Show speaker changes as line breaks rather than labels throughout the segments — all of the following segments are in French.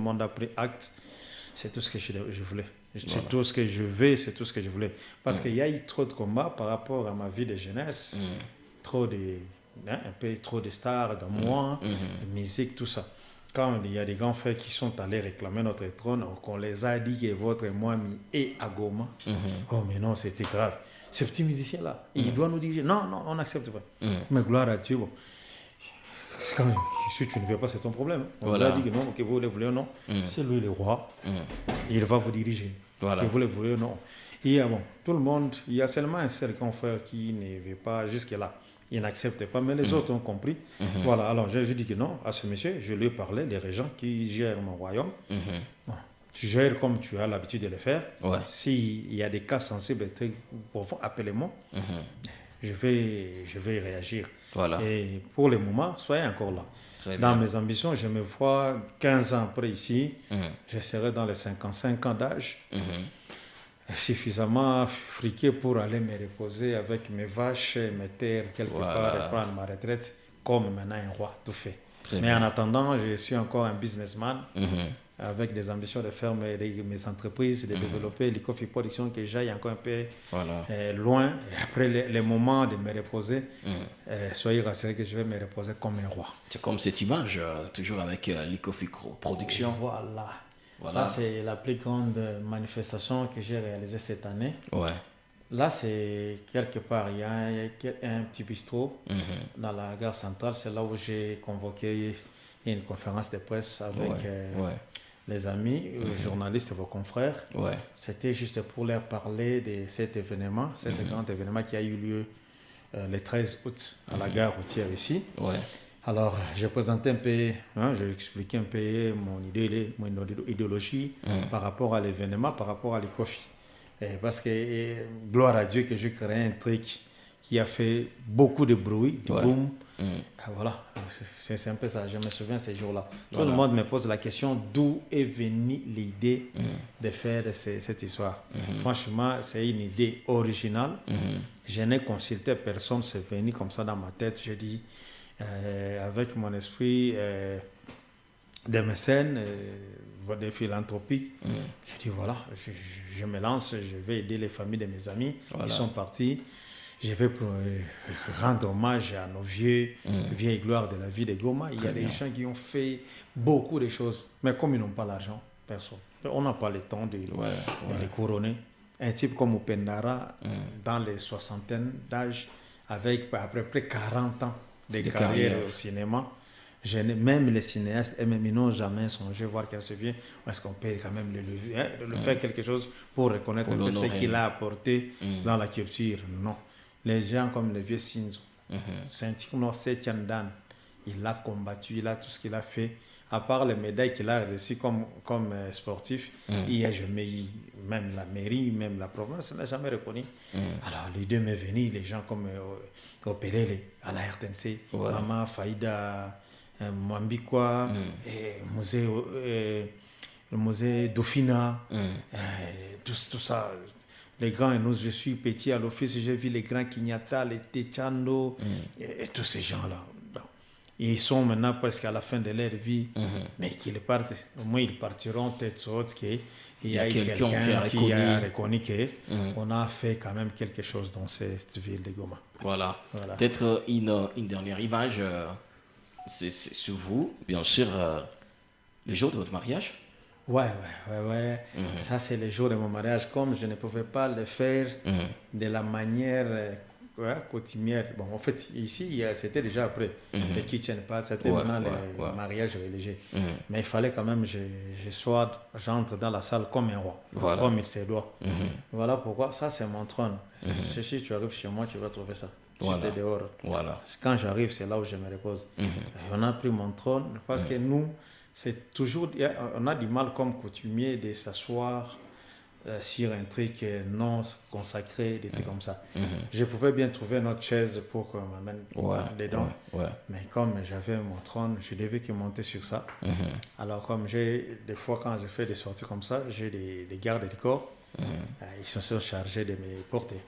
le monde a pris acte. C'est tout ce que je voulais. C'est tout ce que je veux, c'est tout ce que je voulais. Parce qu'il y a eu trop de combats par rapport à ma vie de jeunesse. Un peu trop de stars dans moi, de musique, tout ça. Quand il y a des grands frères qui sont allés réclamer notre trône, qu'on les a dit que votre Mwami est à Goma. Oh mais non, c'était grave. Ce petit musicien-là, il doit nous dire non, on n'accepte pas. Mais gloire à Dieu, bon. Si tu ne veux pas, c'est ton problème. On vous a dit que non, que vous le voulez ou non. C'est lui le roi. Il va vous diriger. Que vous le voulez ou non. Et bon, tout le monde, il y a seulement un seul grand frère qui ne veut pas jusque-là. Il n'accepte pas, mais les autres ont compris. Voilà, alors je dis que non, à ce monsieur, je lui ai parlé, les régents qui gèrent mon royaume. Bon, tu gères comme tu as l'habitude de le faire. S'il y a des cas sensibles, appelez-moi. Je vais réagir. Et pour le moment, soyez encore là. Dans mes ambitions, je me vois 15 ans après ici, je serai dans les 55 ans d'âge, suffisamment friqué pour aller me reposer avec mes vaches, mes terres quelque part et prendre ma retraite comme maintenant un roi, tout fait. Mais en attendant, je suis encore un businessman avec des ambitions de faire mes entreprises, de développer l'Ecofi Production, que j'aille encore un peu loin. Et après le moment de me reposer, soyez rassurés que je vais me reposer comme un roi.
C'est comme cette image, toujours avec l'Ecofi Production.
Ça, c'est la plus grande manifestation que j'ai réalisée cette année. Là, c'est quelque part, il y a un petit bistrot dans la gare centrale. C'est là où j'ai convoqué une conférence de presse avec les amis, les journalistes, vos confrères. C'était juste pour leur parler de cet événement, grand événement qui a eu lieu le 13 août à la gare routière ici. Alors, j'ai présenté un peu, j'ai expliqué un peu mon idéologie par rapport à l'événement, par rapport à l'Ecofi. Parce que, gloire à Dieu que j'ai créé un truc qui a fait beaucoup de bruit, de boom. Voilà, c'est un peu ça, je me souviens ces jours-là. Tout le monde me pose la question d'où est venue l'idée de faire cette histoire. Franchement, c'est une idée originale. Je n'ai consulté personne, c'est venu comme ça dans ma tête. Je dis, avec mon esprit de mécène, de philanthropique, je dis voilà, je me lance, je vais aider les familles de mes amis. Ils sont partis. Je vais rendre hommage à nos vieilles gloires de la vie de Goma. Il y a des gens qui ont fait beaucoup de choses, mais comme ils n'ont pas l'argent, personne. On n'a pas le temps de les couronner. Un type comme Upendara, dans les soixantaines d'âge, avec à peu près 40 ans de carrière au cinéma, même les cinéastes, ils n'ont jamais songé voir qu'elle se vient. Est-ce qu'on peut quand même le faire quelque chose pour reconnaître ce qu'il a apporté dans la culture? Non. Les gens comme le vieux Sinzo, Saint-Tigno Setiandan, il a combattu, il a tout ce qu'il a fait. À part les médailles qu'il a reçues comme sportif, il n'y a jamais eu, même la mairie, même la province n'a jamais reconnu. Alors les deux m'est venu, les gens comme Opelele à la RTNC, Mama Faïda, Mwambikwa, le musée Dauphina, tout ça. Les grands, je suis petit à l'office, j'ai vu les grands Kinyata, les Techando, et tous ces gens-là. Ils sont maintenant presque à la fin de leur vie, mais qu'ils partent, au moins ils partiront tête haute qu'il y a quelqu'un qui a reconnu qu'on a fait quand même quelque chose dans cette ville de Goma.
Voilà. Peut-être une dernière image, c'est sur vous, bien sûr, le jour de votre mariage.
Ouais. Ça, c'est le jour de mon mariage. Comme je ne pouvais pas le faire de la manière coutumière. Bon, en fait, ici, c'était déjà après. Le kitchen party, c'était maintenant le mariage religieux. Mais il fallait quand même que j'entre dans la salle comme un roi, comme il se doit. Voilà pourquoi. Ça, c'est mon trône. Si tu arrives chez moi, tu vas trouver ça. Juste dehors. Quand j'arrive, c'est là où je me repose. On a pris mon trône parce que nous, c'est toujours, on a du mal comme coutumier de s'asseoir sur un truc non consacré, des trucs comme ça. Je pouvais bien trouver notre chaise pour qu'on m'amène dedans, mais comme j'avais mon trône, je devais que monter sur ça. Alors comme des fois quand je fais des sorties comme ça, j'ai des gardes du corps, ils sont chargés de me porter.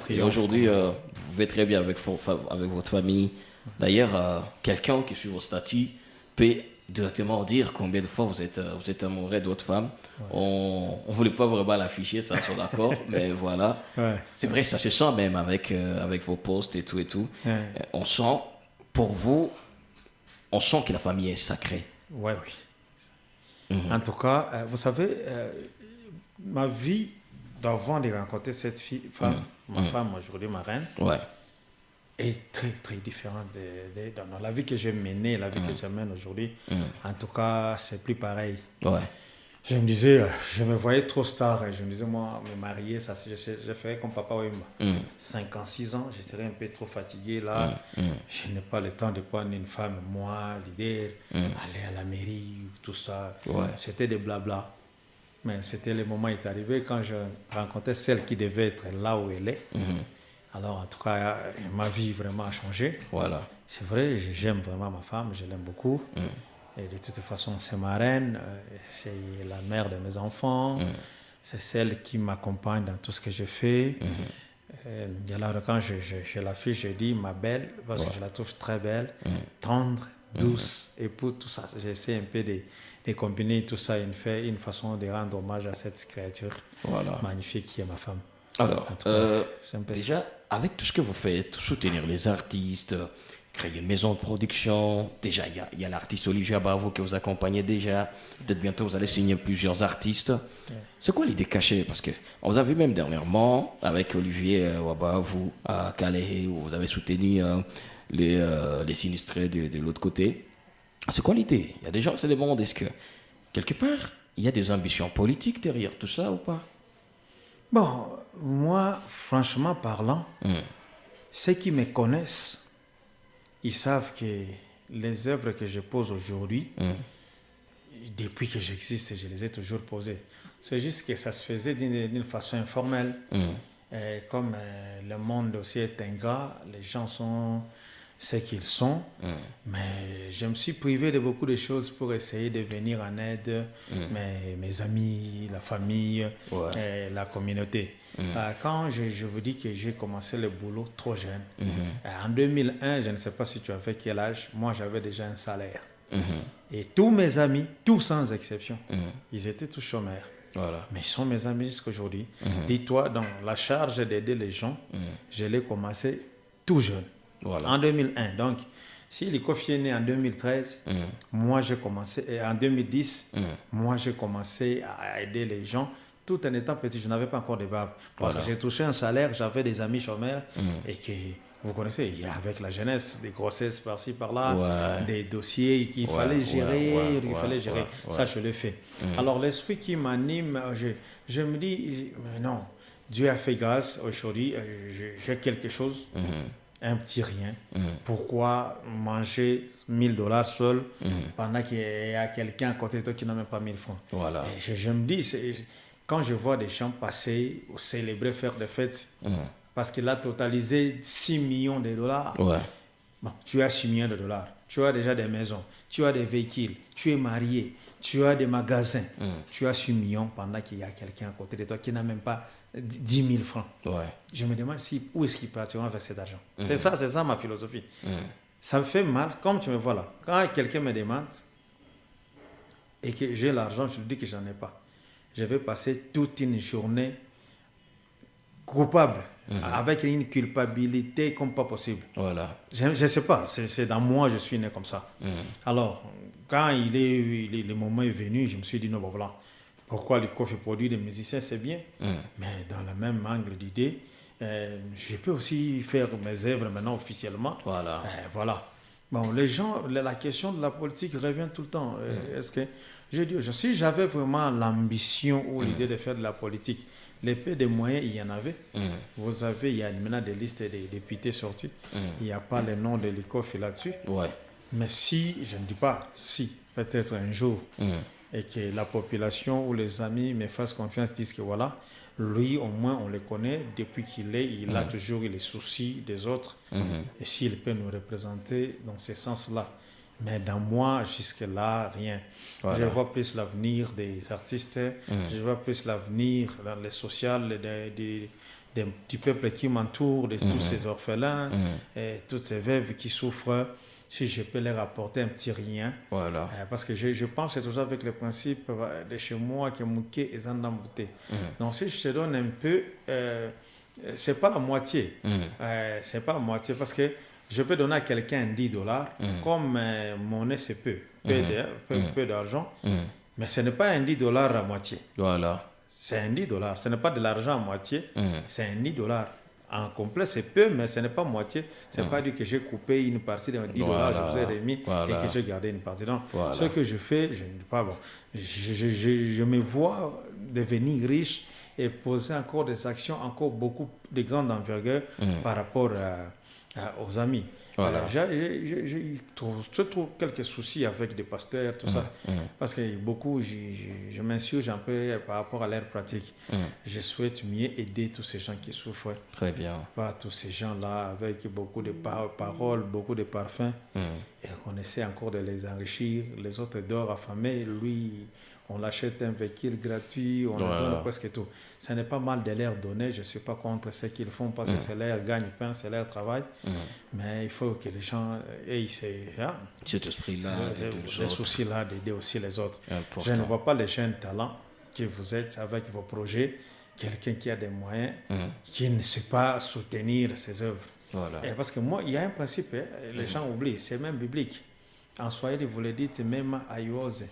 Et aujourd'hui, vous vivez très bien avec votre famille. D'ailleurs, quelqu'un qui suit vos statuts peut directement dire combien de fois vous êtes amoureux d'autres femmes. Ouais. On ne voulait pas vraiment l'afficher, ça, sur l'accord, mais voilà. Ouais. C'est vrai, ça se sent même avec vos posts et tout et tout. Ouais. On sent, pour vous, on sent que la famille est sacrée.
Oui. En tout cas, vous savez, ma vie d'avant de rencontrer cette femme, ma femme aujourd'hui, ma reine, est très, très différente dans la vie que j'ai menée, la vie que je mène aujourd'hui. En tout cas, c'est plus pareil. Ouais. Je me disais, je me voyais trop star. Je me disais, moi, me marier, ça, je ferais comme Papa Wemba. 56 ans, je serais un peu trop fatigué là. Je n'ai pas le temps de prendre une femme, moi, l'idée, aller à la mairie, tout ça. Ouais. C'était des blabla. Mais c'était le moment qui est arrivé quand je rencontrais celle qui devait être là où elle est. Alors, en tout cas, ma vie vraiment a changé. Voilà. C'est vrai, j'aime vraiment ma femme, je l'aime beaucoup. Et de toute façon, c'est ma reine, c'est la mère de mes enfants, c'est celle qui m'accompagne dans tout ce que je fais. Et alors, quand je l'affiche, je dis ma belle, parce que je la trouve très belle, tendre, douce, et pour tout ça, j'essaie un peu de combiner tout ça, une façon de rendre hommage à cette créature magnifique qui est ma femme.
Alors, déjà, avec tout ce que vous faites, soutenir les artistes, créer une maison de production, déjà il y a l'artiste Olivier Abavo que vous accompagnez déjà, peut-être bientôt vous allez signer plusieurs artistes. C'est quoi l'idée cachée? Parce qu'on vous a vu même dernièrement avec Olivier Abavo à Calais, où vous avez soutenu les sinistrés de l'autre côté. C'est quoi l'idée? Il y a des gens qui se demandent, est-ce que quelque part il y a des ambitions politiques derrière tout ça ou pas?
Bon, moi, franchement parlant, ceux qui me connaissent, ils savent que les œuvres que je pose aujourd'hui, depuis que j'existe, je les ai toujours posées. C'est juste que ça se faisait d'une façon informelle. Et comme le monde aussi est ingrat, les gens sont ce qu'ils sont. Mais je me suis privé de beaucoup de choses pour essayer de venir en aide, mes amis, la famille, la communauté. Quand je vous dis que j'ai commencé le boulot trop jeune, en 2001, je ne sais pas si tu avais quel âge, moi j'avais déjà un salaire. Et tous mes amis, tous sans exception, ils étaient tous chômeurs. Voilà. Mais ils sont mes amis jusqu'à aujourd'hui. Dis-toi, dans la charge d'aider les gens, je l'ai commencé tout jeune. Voilà. En 2001. Donc, si l'ICOFI est né en 2013, moi j'ai commencé, et en 2010, moi j'ai commencé à aider les gens tout en étant petit. Je n'avais pas encore de barbe. Parce que j'ai touché un salaire, j'avais des amis chômeurs et que, vous connaissez, il y a avec la jeunesse, des grossesses par-ci, par-là, des dossiers qu'il fallait gérer, Ça, je l'ai fait. Alors, l'esprit qui m'anime, je me dis, mais non, Dieu a fait grâce aujourd'hui, j'ai quelque chose. Un petit rien. Pourquoi manger $1000 seul pendant qu'il y a quelqu'un à côté de toi qui n'a même pas 1000 francs? Voilà. Je me dis, quand je vois des gens passer ou célébrer, faire des fêtes, parce qu'il a totalisé $6 millions. Bon, tu as $6 millions. Tu as déjà des maisons, tu as des véhicules, tu es marié, tu as des magasins, tu as 6 millions pendant qu'il y a quelqu'un à côté de toi qui n'a même pas 10 000 francs. Je me demande où est-ce qu'ils partiront avec cet argent. C'est ça ma philosophie. Ça me fait mal, comme tu me vois là. Quand quelqu'un me demande et que j'ai l'argent, je lui dis que je n'en ai pas. Je vais passer toute une journée coupable, avec une culpabilité comme pas possible. Voilà. Je ne sais pas, c'est dans moi, je suis né comme ça. Alors, quand le moment est venu, je me suis dit, non, bon, voilà. Pourquoi les coffres produits des musiciens, c'est bien. Mais dans le même angle d'idée, je peux aussi faire mes œuvres maintenant officiellement. Voilà. Voilà. Bon, les gens, la question de la politique revient tout le temps. Est-ce que j'ai dit, si j'avais vraiment l'ambition ou l'idée de faire de la politique, les peu de moyens, il y en avait. Vous avez, il y a maintenant des listes des députés sortis. Il n'y a pas le nom de l'ICOF là-dessus. Mais si, je ne dis pas si, peut-être un jour, et que la population ou les amis me fassent confiance, disent que voilà, lui au moins on le connaît, depuis il a toujours eu les soucis des autres, et s'il peut nous représenter dans ce sens-là. Mais dans moi, jusque-là, rien. Voilà. Je vois plus l'avenir des artistes, je vois plus l'avenir dans le social, du peuple qui m'entoure, de tous ces orphelins, et toutes ces veuves qui souffrent. si je peux leur apporter un petit rien.
Voilà.
Parce que je pense toujours avec le principe de chez moi que Mouké et Zandambouté. Donc si je te donne un peu, c'est pas la moitié. C'est pas la moitié parce que je peux donner à quelqu'un $10, comme monnaie c'est peu d'argent, mais ce n'est pas un $10 à moitié.
Voilà.
C'est un $10, ce n'est pas de l'argent à moitié, c'est un $10. En complet, c'est peu, mais ce n'est pas moitié. Ce n'est pas dit que j'ai coupé une partie de $10, je vous ai remis et que j'ai gardé une partie. Donc, ce que je fais, je ne dis pas, bon, je me vois devenir riche et poser encore des actions, encore beaucoup de grande envergure par rapport aux amis. Voilà. Je trouve quelques soucis avec des pasteurs, tout ça, parce que beaucoup, je m'insurge un peu par rapport à leur pratique. Je souhaite mieux aider tous ces gens qui souffrent.
Très bien.
Pas tous ces gens-là avec beaucoup de paroles, beaucoup de parfums, et qu'on essaie encore de les enrichir. Les autres dorment affamés, lui, on l'achète un véhicule gratuit, on leur donne presque tout. Ce n'est pas mal de leur donner, je ne suis pas contre ce qu'ils font parce que c'est leur gagne-pain, c'est leur travail. Mais il faut que les gens aient
cet esprit-là,
les soucis-là d'aider aussi les autres. Important. Je ne vois pas les jeunes talents que vous êtes avec vos projets, quelqu'un qui a des moyens, qui ne sait pas soutenir ses œuvres. Voilà. Et parce que moi, il y a un principe, les gens oublient, c'est même biblique. En Swahili, vous le dites même aïose.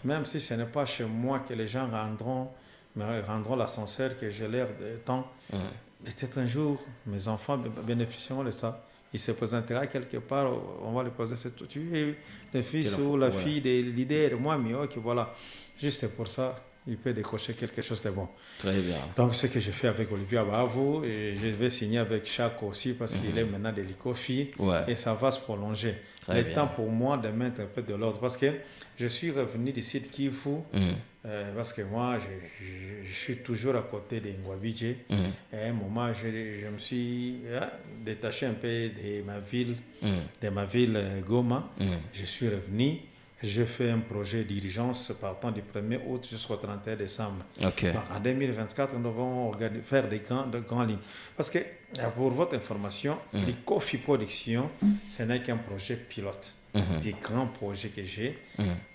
Même si ce n'est pas chez moi que les gens rendront l'ascenseur que je leur tends. Peut-être un jour, mes enfants bénéficieront de ça. Il se présentera quelque part, on va lui poser cette... Tu es le fils ou la fille des leaders, moi, mais ok, voilà. Juste pour ça, il peut décrocher quelque chose de bon.
Très bien.
Donc, ce que je fais avec Olivier Abavo, et je vais signer avec Chaco aussi parce qu'il est maintenant de l'ICOFI et ça va se prolonger. Il est temps pour moi de mettre un peu de l'ordre parce que je suis revenu d'ici de Kivu parce que moi, je suis toujours à côté de Ngwabidje. Et à un moment, je me suis détaché un peu de ma ville Goma. Je suis revenu. Je fais un projet d'urgence partant du 1er août jusqu'au 31 décembre. Donc en 2024, nous devons faire de grandes lignes. Parce que, pour votre information, l'ICOFI Production, ce n'est qu'un projet pilote. Des grands projets que j'ai,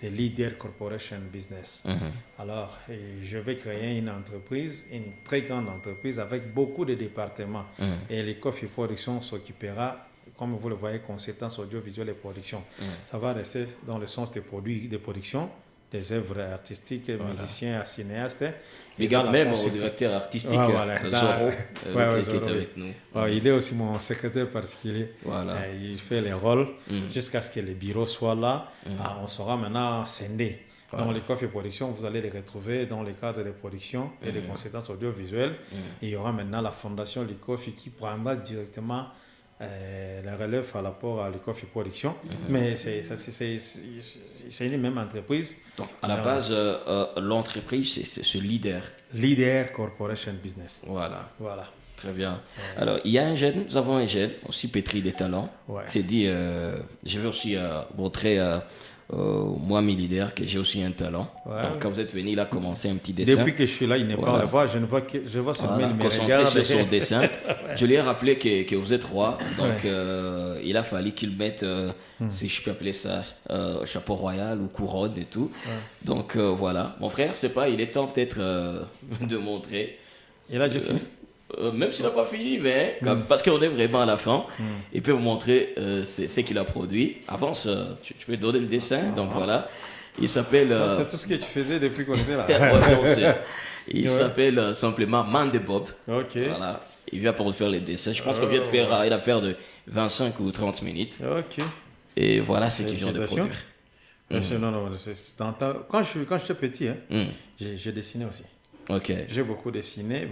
des Leader Corporation Business. Alors, je vais créer une entreprise, une très grande entreprise avec beaucoup de départements. Et l'ICOFI Production s'occupera, comme vous le voyez, conséquences audiovisuelles et production. Ça va rester dans le sens des produits de production, des œuvres artistiques, musiciens, cinéastes.
Mais même au directeur artistique, Zoro, qui est avec nous.
Il est aussi mon secrétaire particulier. Il fait les rôles jusqu'à ce que le bureau soit là. On sera maintenant scindé. Dans les coffres et productions, vous allez les retrouver dans les cadres de production et des conséquences audiovisuelles. Il y aura maintenant la fondation l'ICOFI qui prendra directement la relève par rapport à l'ICOFI Production, mais c'est une même entreprise.
Donc, à la base, l'entreprise, c'est ce
Leader Corporation Business.
Voilà. Très bien. Alors, il y a nous avons un jeune, aussi pétri des talents, qui s'est dit, je vais aussi montrer moi, mes leaders, que j'ai aussi un talent. Donc, quand vous êtes venu, il a commencé un petit dessin.
Depuis que je suis là, il ne parle pas. Je vois seulement il me regarde.
Sur son dessin. Je lui ai rappelé que vous êtes roi. Donc, il a fallu qu'il mette, si je peux appeler ça, chapeau royal ou couronne et tout. Donc, voilà. Mon frère, c'est pas, il est temps peut-être de montrer.
Il a déjà fini.
Même s'il n'a pas fini, mais parce qu'on est vraiment à la fin, il peut vous montrer ce qu'il a produit. Avance, tu peux donner le dessin. Donc voilà, il s'appelle.
C'est tout ce que tu faisais depuis qu'on était là.
Il s'appelle simplement Mandebob.
Voilà.
Il vient pour faire les dessins. Je pense qu'on vient de faire une affaire de 25 ou 30 minutes. Et voilà ce qu'il vient de produire.
Non, quand j'étais petit, j'ai dessiné aussi. J'ai beaucoup dessiné.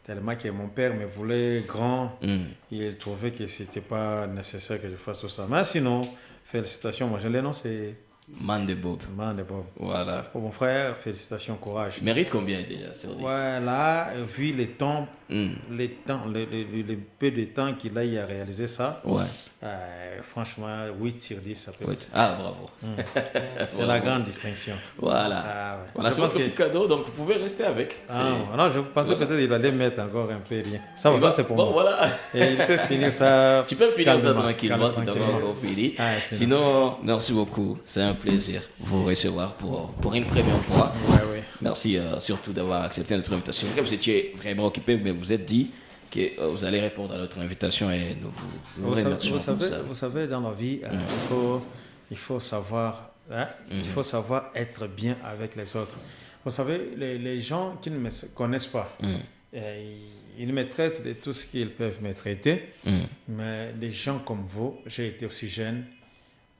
Tellement que mon père me voulait grand, il trouvait que ce n'était pas nécessaire que je fasse tout ça. Mais sinon, félicitations, moi j'ai le nom, c'est
Man de Bob. Voilà.
Pour mon frère, félicitations, courage.
Il mérite combien déjà sur 10?
Ouais, là, vu les temps, le peu de temps qu'il a eu à réaliser ça, franchement, 8 sur 10, ça peut être.
Ah, bravo.
C'est la grande distinction.
Voilà. Voilà, c'est votre petit cadeau, donc vous pouvez rester avec.
Non, je pensais peut-être qu'il allait mettre encore un peu rien. Ça c'est pour moi.
Voilà.
Et il peut finir ça.
Tu peux finir ça tranquillement si tu as encore fini. Sinon, merci beaucoup. C'est un plaisir de vous recevoir pour une première fois. Merci surtout d'avoir accepté notre invitation. Vous étiez vraiment occupé, mais vous êtes dit que vous allez répondre à notre invitation et nous vous remercions.
Vous savez, dans la vie, il faut savoir être bien avec les autres. Vous savez, les gens qui ne me connaissent pas, ils me traitent de tout ce qu'ils peuvent me traiter, mais des gens comme vous, j'ai été aussi jeune,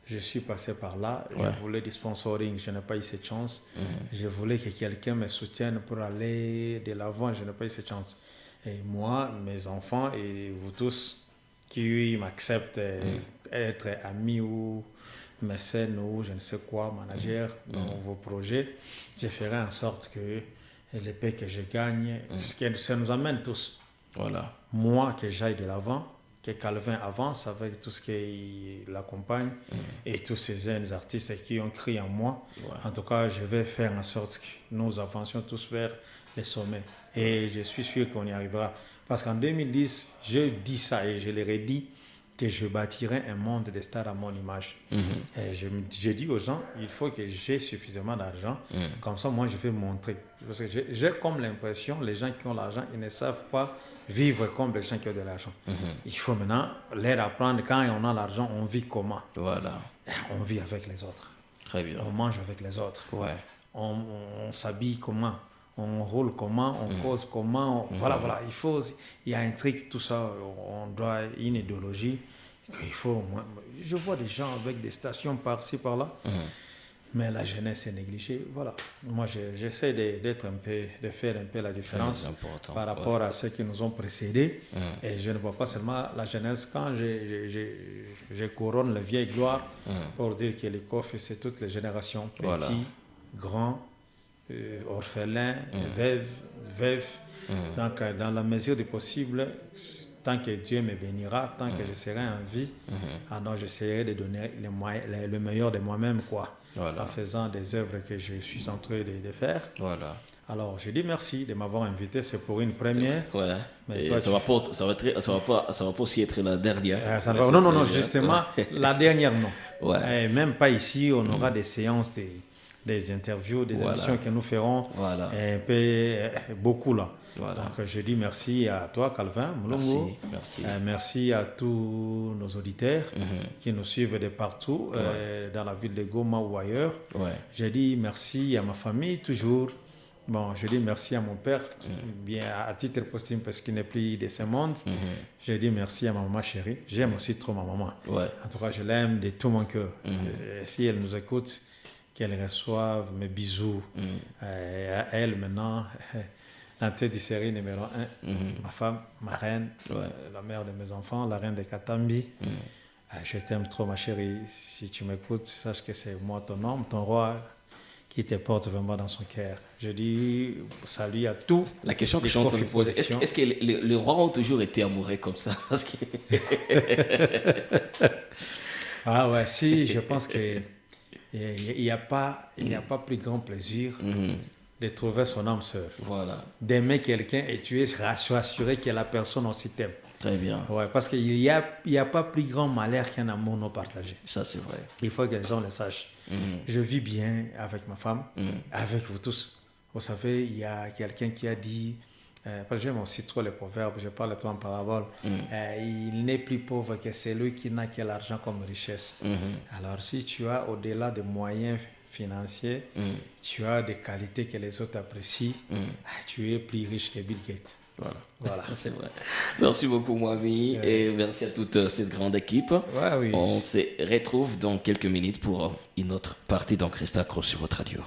je suis passé par là, je voulais du sponsoring, je n'ai pas eu cette chance. Je voulais que quelqu'un me soutienne pour aller de l'avant, je n'ai pas eu cette chance. Et moi, mes enfants et vous tous qui m'acceptent être amis ou mécènes ou je ne sais quoi, manager dans vos projets, je ferai en sorte que les paix que je gagne, ça nous amène tous.
Voilà.
Moi, que j'aille de l'avant, que Calvin avance avec tout ce qui l'accompagne et tous ces jeunes artistes qui ont crié en moi. En tout cas, je vais faire en sorte que nous avancions tous vers les sommets. Et je suis sûr qu'on y arrivera. Parce qu'en 2010, je dis ça et je leur ai dit que je bâtirai un monde de stars à mon image. Et je dis aux gens, il faut que j'ai suffisamment d'argent. Comme ça, moi, je vais montrer. Parce que j'ai comme l'impression, les gens qui ont l'argent, ils ne savent pas vivre comme les gens qui ont de l'argent. Il faut maintenant leur apprendre, quand on a l'argent, on vit comment.
Voilà.
On vit avec les autres.
Très bien.
On mange avec les autres. On s'habille comment. On roule comment, on cause comment. Voilà. Il y a un truc, tout ça, on doit une idéologie. Je vois des gens avec des stations par-ci, par-là. Mais la jeunesse est négligée. Voilà. Moi, j'essaie de faire un peu la différence par rapport à ceux qui nous ont précédés. Et je ne vois pas seulement la jeunesse. Quand je couronne la vieille gloire pour dire que les coffres, c'est toutes les générations, petits, grands, orphelins, veuves. Donc, dans la mesure du possible, tant que Dieu me bénira, tant que je serai en vie, alors j'essaierai de donner le meilleur de moi-même, en faisant des œuvres que je suis en train de faire. Alors, je dis merci de m'avoir invité, c'est pour une première.
Mais toi, ça va pas aussi être la dernière.
Non, justement, la dernière, non. Et même pas ici, on aura des séances, des interviews, des émissions que nous ferons un peu, beaucoup là. Donc, je dis merci à toi, Calvin Moulongo. Merci à tous nos auditeurs qui nous suivent de partout, dans la ville de Goma ou ailleurs. Je dis merci à ma famille, toujours. Bon, je dis merci à mon père, bien à titre posthume parce qu'il n'est plus de ce monde. Je dis merci à ma maman chérie. J'aime aussi trop ma maman. En tout cas, je l'aime de tout mon cœur. Si elle nous écoute, qu'elle reçoive mes bisous. À elle maintenant, la tête de série numéro 1, ma femme, ma reine, la mère de mes enfants, la reine de Katambi. Je t'aime trop ma chérie. Si tu m'écoutes, sache que c'est moi ton homme, ton roi, qui te porte vraiment dans son cœur. Je dis salut à tous.
La question que je suis en train de poser, est-ce que les rois ont toujours été amoureux comme ça? Parce que...
si, je pense que il n'y a pas plus grand plaisir de trouver son âme sœur. D'aimer quelqu'un et tu es rassuré que la personne aussi t'aime.
Très bien.
Parce qu'il n'y a pas plus grand malheur qu'un amour non partagé.
Ça, c'est vrai.
Il faut que les gens le sachent. Je vis bien avec ma femme, avec vous tous. Vous savez, il y a quelqu'un qui a dit, parce que j'aime aussi trop les proverbes, je parle de toi en parabole, il n'est plus pauvre que celui qui n'a que l'argent comme richesse. Alors, si tu as au-delà des moyens financiers, tu as des qualités que les autres apprécient, tu es plus riche que Bill Gates.
Voilà. C'est vrai. Merci beaucoup, Mohamed, et merci à toute cette grande équipe. On se retrouve dans quelques minutes pour une autre partie d'Encresta Cross sur votre radio.